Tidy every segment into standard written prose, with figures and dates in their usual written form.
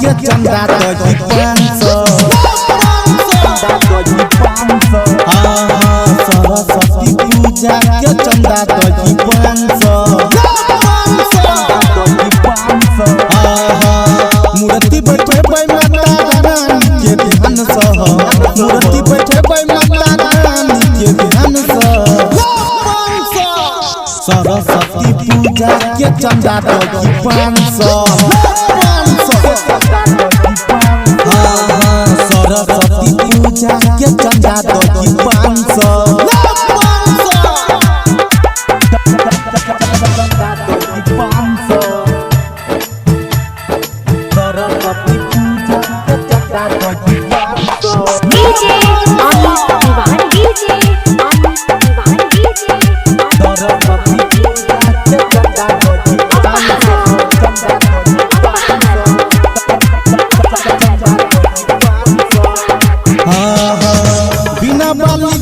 के चंदा दही 500 सरस्वती पूजा के चंदा दही 500 मूर्ति बैठे माता रानी के ध्यान सह मूर्ति बैठे माता रानी के ध्यान सह सरस्वती पूजा के चंदा दही 500 सरस्वती पूजा के चंदा दही 500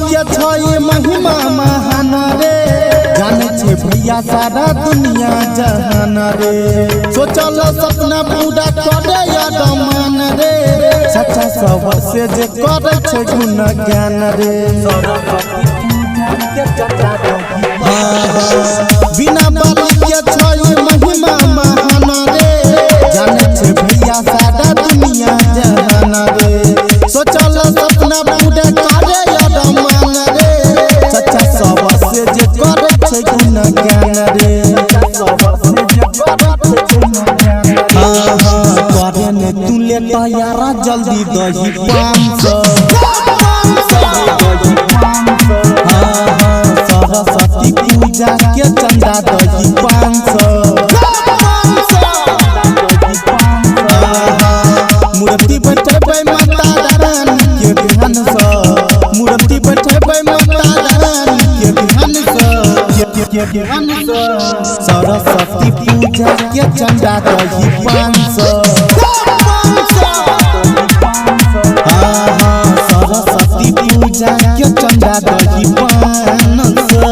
महिमा महान रे जाने छे भैया सारा दुनिया जहान रे सोचल सपना पूरा करे अरमान रे सच्चा सब से जे करे छे गुण ज्ञान रे बिना बाली के छे महिमा महान रे जाने छे भैया सारा दुनिया जहान रे सोचल सपना पूरा करे अरमान रे सच्चा सब से जे करे छे गुण ज्ञान रे करे ने तू ले तैयारा जल्दी दही 500 सरस्वती पूजा के चंदा दही 500 मूर्ति बैठे माता रानी के ध्यान सह मूर्ति बैठे माता रानी के ध्यान सह सरस्वती पूजा के चंदा दही 500 सरस्वती पूजा के चंदा दही 500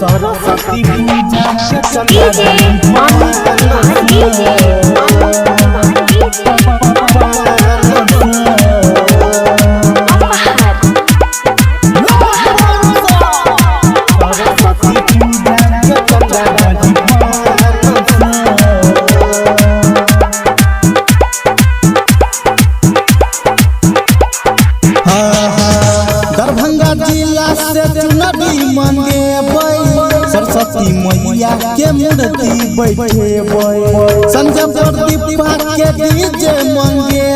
सरस्वती पूजा के चंदा दही 500 दरभंगा जिला से चुनरी मांगे सरस्वती मैया के मूर्ति बैठे संजय प्रदीप के डीजे मांगे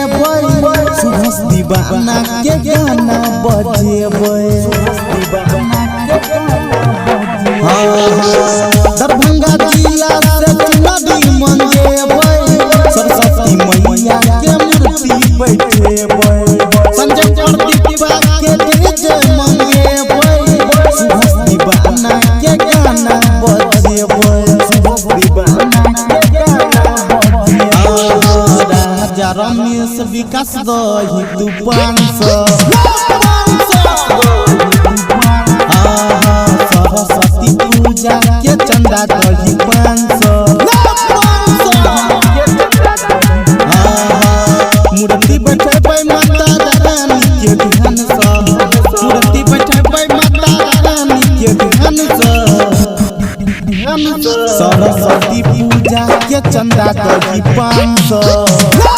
सुभाष दीवाना के गाना बजे दरभंगा जिला से चुनरी मांगे सरस्वती मैया के मूर्ति बैठे संजय प्रदीप के डीजे मांगे सुभाष दीवाना के गाना बजे राजा रमेश विकास दही 500 सरस्वती पूजा के चंदा दही 500 मूर्ति बैठे माता रानी के ध्यान सह मूर्ति बैठे माता रानी के ध्यान सह सरस्वती पूजा के चंदा दही 500